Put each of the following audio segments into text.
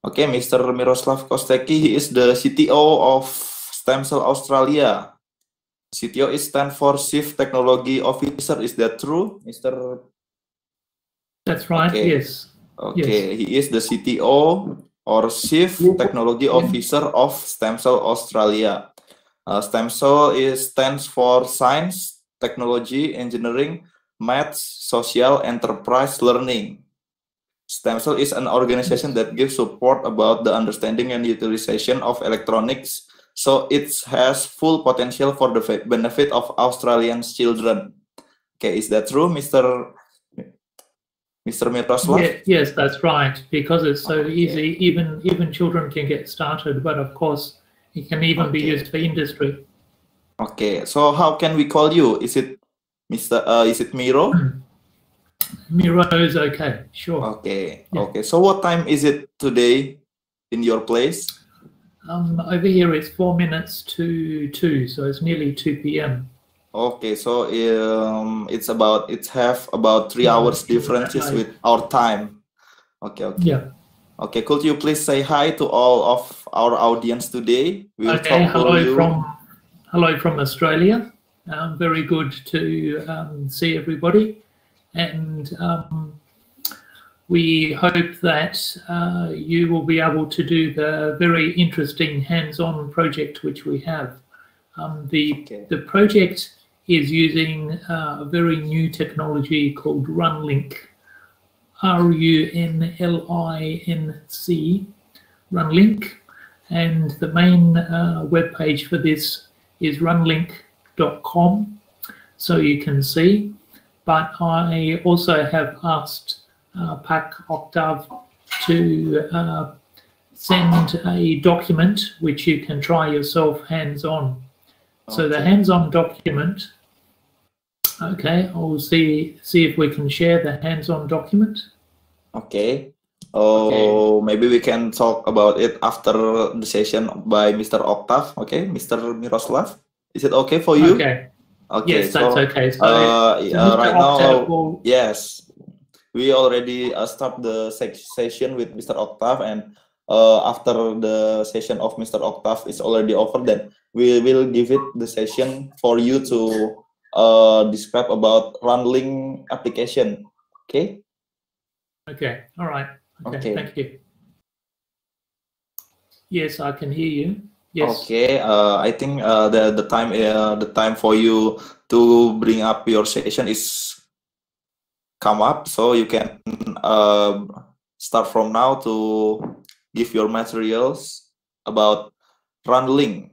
Okay, Mr. Miroslav Kostecki, he is the CTO of Stem Cell Australia. CTO is stand for Chief Technology Officer. Is that true, Mr.? That's right. Okay. Yes. Okay, yes. He is the CTO or Chief Technology Officer of Stem Cell Australia. Stem Cell stands for Science, Technology, Engineering, Maths, Social, Enterprise Learning. Stem Cell is an organization that gives support about the understanding and utilization of electronics, so it has full potential for the benefit of Australian children. Okay, is that true, Mr. Miroslav? Yes, that's right. Because it's so easy, even children can get started. But of course, it can even be used for industry. Okay, so how can we call you? Is it Mr. Is it Miro? Miro is okay. Sure. Okay. Yeah. Okay. So what time is it today in your place? Over here it's 4 minutes to 2, so it's nearly 2 p.m. Okay, so it's have about 3 hours differences with our time. Okay. Yeah. Okay, could you please say hi to all of our audience today? We'll talk hello from Australia. Very good to see everybody, and we hope that you will be able to do the very interesting hands-on project which we have. The project is using a very new technology called RunLink, RUNLINC, RunLink, and the main web page for this is runlink.com, so you can see. But I also have asked PAC Octave to send a document which you can try yourself hands-on. So the hands-on document, okay, I'll see if we can share the hands-on document. Okay. Maybe we can talk about it after the session by Mr. Octave. Okay, Mr. Miroslav, is it okay for you? Okay. Okay. Yes, that's okay. So, right now, yes, we already start the session with Mr. Octave, and after the session of Mr. Octave is already over, then we will give it the session for you to describe about RunLink application. Okay. Okay. All right. Okay. Thank you. Yes, I can hear you. Yes. Okay. I think the time for you to bring up your session is come up, so you can start from now to give your materials about RunLink.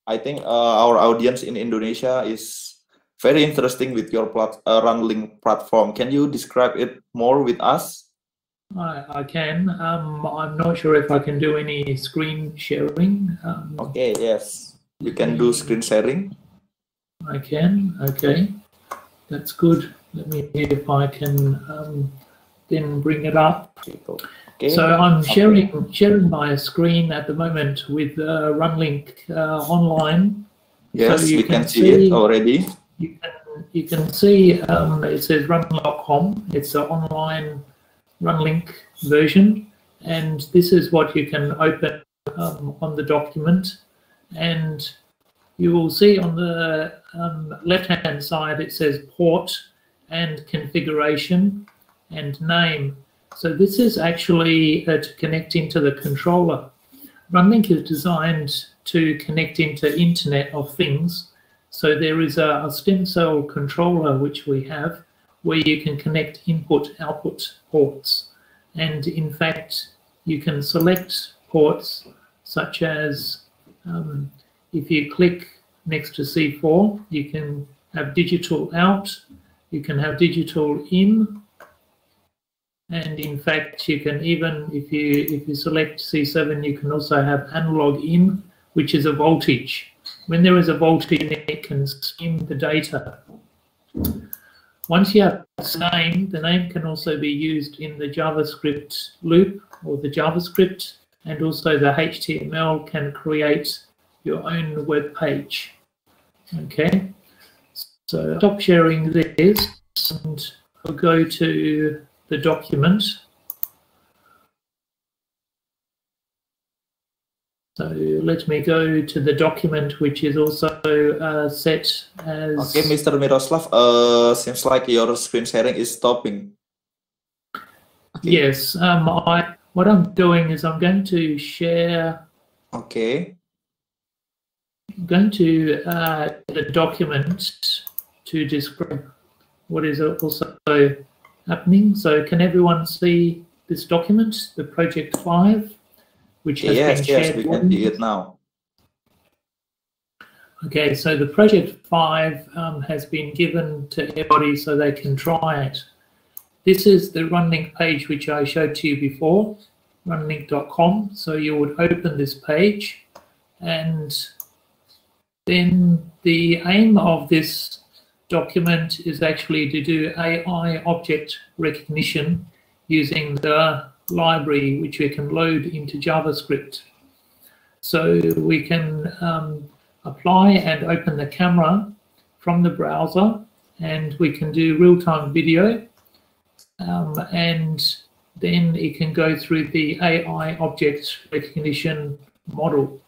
I think our audience in Indonesia is very interesting with your RunLink platform. Can you describe it more with us? I can. I'm not sure if I can do any screen sharing. Okay, yes. You can do screen sharing. I can. Okay. That's good. Let me see if I can then bring it up. Okay. So I'm sharing my screen at the moment with RunLink online. Yes, so you can see it already. You can see it says runlink.com. It's an online RunLink version, and this is what you can open on the document, and you will see on the left-hand side it says port and configuration and name. So this is actually to connect into the controller. RunLink is designed to connect into Internet of Things. So there is a stem cell controller which we have where you can connect input-output ports. And in fact, you can select ports such as if you click next to C4, you can have digital out, you can have digital in, and in fact you can even, if you select C7, you can also have analog in, which is a voltage. When there is a voltage, it can skim the data. Once you have the name can also be used in the JavaScript loop or the JavaScript, and also the HTML can create your own web page. Okay, so stop sharing this and I'll go to the document. So let me go to the document, which is also set as... Okay, Mr. Miroslav, seems like your screen sharing is stopping. Okay. Yes, what I'm doing is I'm going to share... Okay. I'm going to the document to describe what is also happening. So can everyone see this document, the Project 5, which has been shared? Yes, we can see it now. Okay, so the Project 5 has been given to everybody so they can try it. This is the RunLink page which I showed to you before, runlink.com. So you would open this page, and then the aim of this document is actually to do AI object recognition using the library which we can load into JavaScript. So we can apply and open the camera from the browser, and we can do real-time video, and then it can go through the AI object recognition model.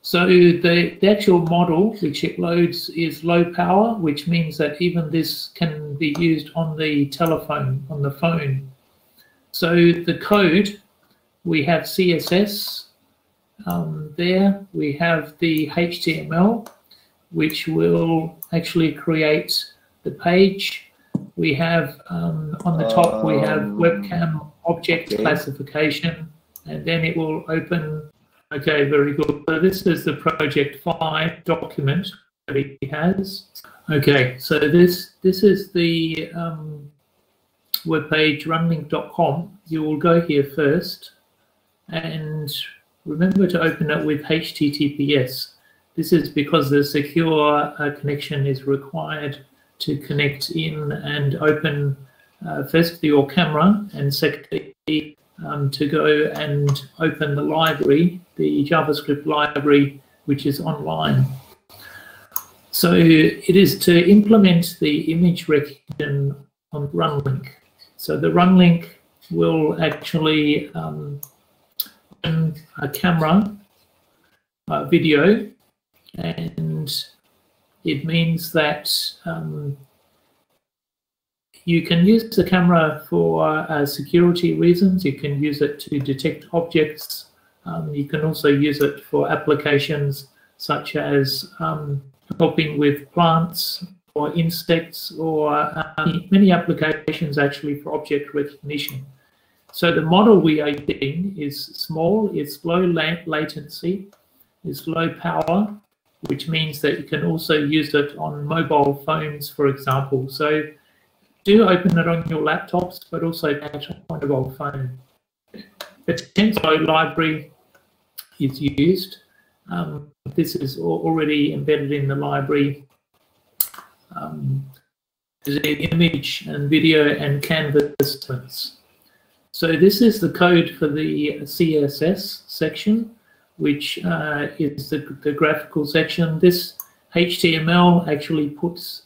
So the actual model which it loads is low power, which means that even this can be used on the telephone, on the phone. So the code, we have CSS there, we have the HTML, which will actually create the page. We have on the top, we have webcam object classification, and then it will open. Okay, very good. So this is the Project 5 document that he has. Okay, so this is the webpage runlink.com. You will go here first, and remember to open it with HTTPS. This is because the secure connection is required to connect in and open firstly your camera, and secondly to go and open the library, the JavaScript library, which is online. So it is to implement the image recognition on RunLink. So the RunLink will actually open a camera video, and it means that you can use the camera for security reasons. You can use it to detect objects. You can also use it for applications such as helping with plants or insects, or many applications actually for object recognition. So the model we are using is small, it's low latency, it's low power, which means that you can also use it on mobile phones, for example. So do open it on your laptops, but also on a mobile phone. The Tensor library is used. This is already embedded in the library. The image and video and canvas elements. So this is the code for the CSS section, which is the graphical section. This HTML actually puts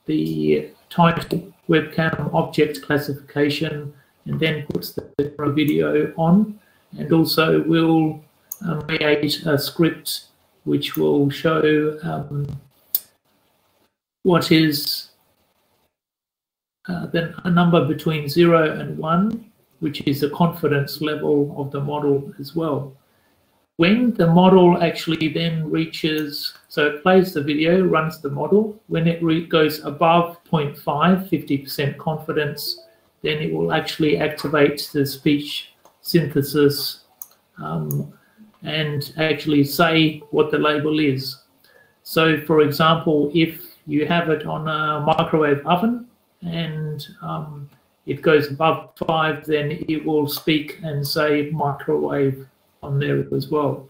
the title, webcam object classification, and then puts the video on, and also will create a script which will show what is then a number between 0 and 1, which is the confidence level of the model as well. When the model actually then reaches, so it plays the video, runs the model, when it goes above 0.5, 50% confidence, then it will actually activate the speech synthesis and actually say what the label is. So for example, if you have it on a microwave oven and it goes above 5, then it will speak and say microwave on there as well.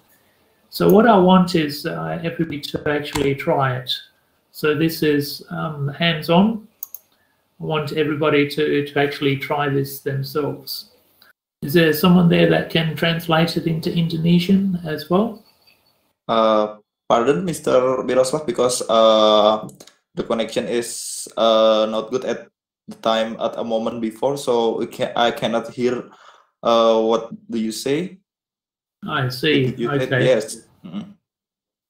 So what I want is everybody to actually try it. So this is hands-on. I want everybody to actually try this themselves. Is there someone there that can translate it into Indonesian as well? Pardon, Mr. Miroslav, because the connection is not good at the time at a moment before, so I cannot hear what do you say. I see. You said Okay. yes. Mhm.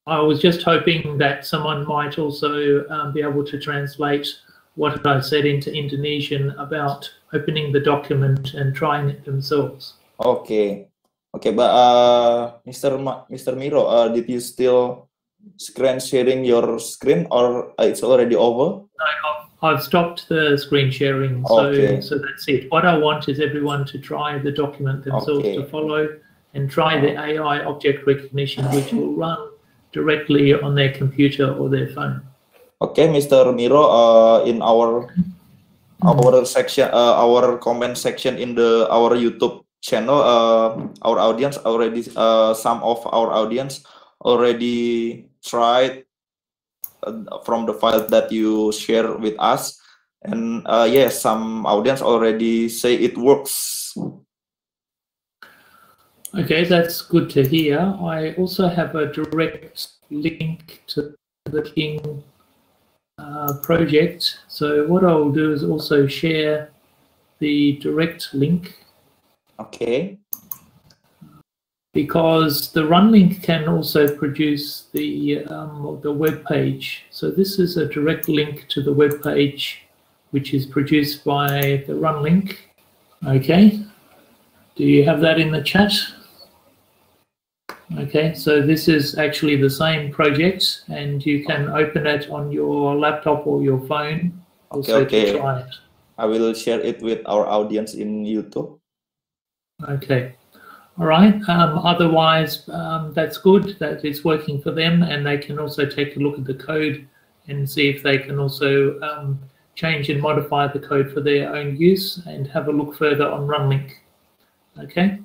I was just hoping that someone might also be able to translate what I said into Indonesian about opening the document and trying it themselves. Okay. Okay, but Mr. Miro, did you still screen sharing your screen, or it's already over? I've stopped the screen sharing, Okay. so that's it. What I want is everyone to try the document themselves to Okay. follow and try the AI object recognition, which will run directly on their computer or their phone. Okay, Mr. Miro, in our section, our comment section in our YouTube channel, our audience already, some of our audience already tried from the file that you share with us, and yes, some audience already say it works. Okay, that's good to hear. I also have a direct link to the King project. So what I will do is also share the direct link. Okay. Because the run link can also produce the web page. So this is a direct link to the web page, which is produced by the run link. Okay. Do you have that in the chat? Okay, so this is actually the same project, and you can open it on your laptop or your phone. Also Okay. to try it. I will share it with our audience in YouTube. Okay. All right. Otherwise, that's good that it's working for them, and they can also take a look at the code and see if they can also change and modify the code for their own use and have a look further on RunLink. Okay?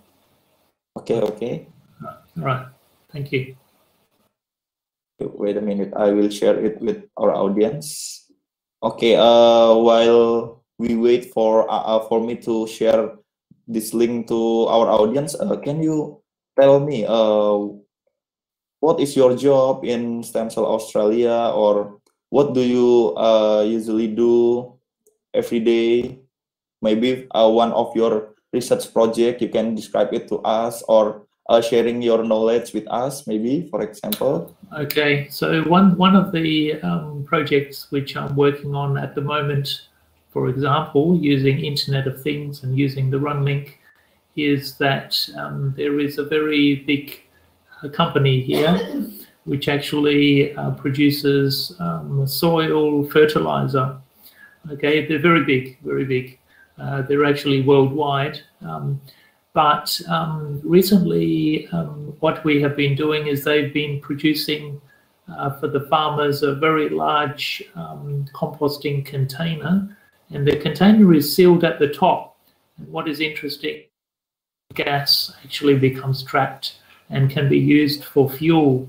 Okay, okay. All right. Thank you. Wait a minute. I will share it with our audience. Okay. While we wait for me to share this link to our audience, can you tell me what is your job in Stem Cell Australia, or what do you usually do every day? Maybe one of your research project, you can describe it to us, or sharing your knowledge with us, maybe, for example. Okay, so one of the projects which I'm working on at the moment, for example, using Internet of Things and using the RunLink, is that there is a very big company here which actually produces soil fertilizer. Okay, they're very big, very big. They're actually worldwide. But recently, what we have been doing is they've been producing for the farmers a very large composting container, and the container is sealed at the top. And what is interesting, gas actually becomes trapped and can be used for fuel.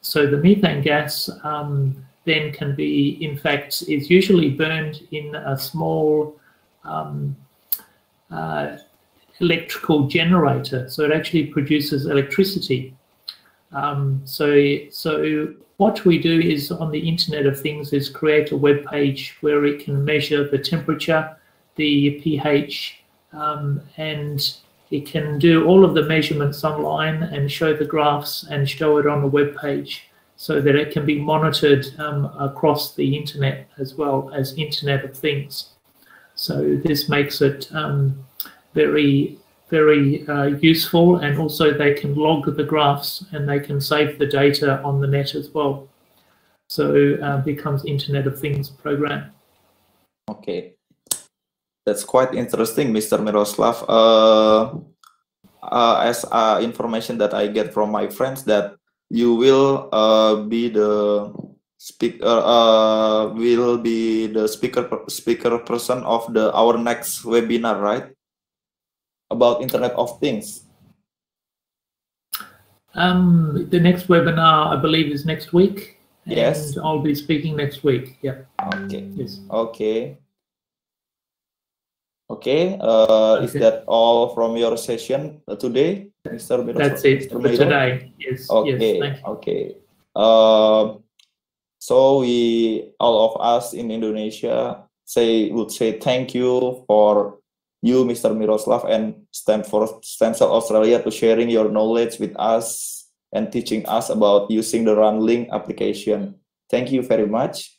So the methane gas then can be, in fact, is usually burned in a small electrical generator, so it actually produces electricity. So what we do is on the Internet of Things is create a web page where it can measure the temperature, the pH, and it can do all of the measurements online and show the graphs and show it on a web page so that it can be monitored across the internet as well as Internet of Things. So this makes it very, very useful, and also they can log the graphs and they can save the data on the net as well. So it becomes Internet of Things program. Okay, that's quite interesting, Mr. Miroslav. As information that I get from my friends, that you will be the speaker, speaker person of our next webinar, right? About Internet of Things. The next webinar, I believe, is next week. Yes. And I'll be speaking next week. Yeah. Okay. Yes. Okay. Okay. Is that all from your session today, Mr. Miro? That's it for today. Yes. Okay. Yes, okay. So we, all of us in Indonesia, would say thank you for you, Mr. Miroslav, and Stanford Stem Cell Australia to sharing your knowledge with us and teaching us about using the RunLink application. Thank you very much.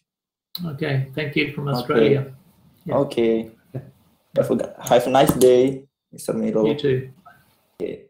Okay, thank you from Australia. Okay. Have a nice day, Mr. Miro. You too. Okay.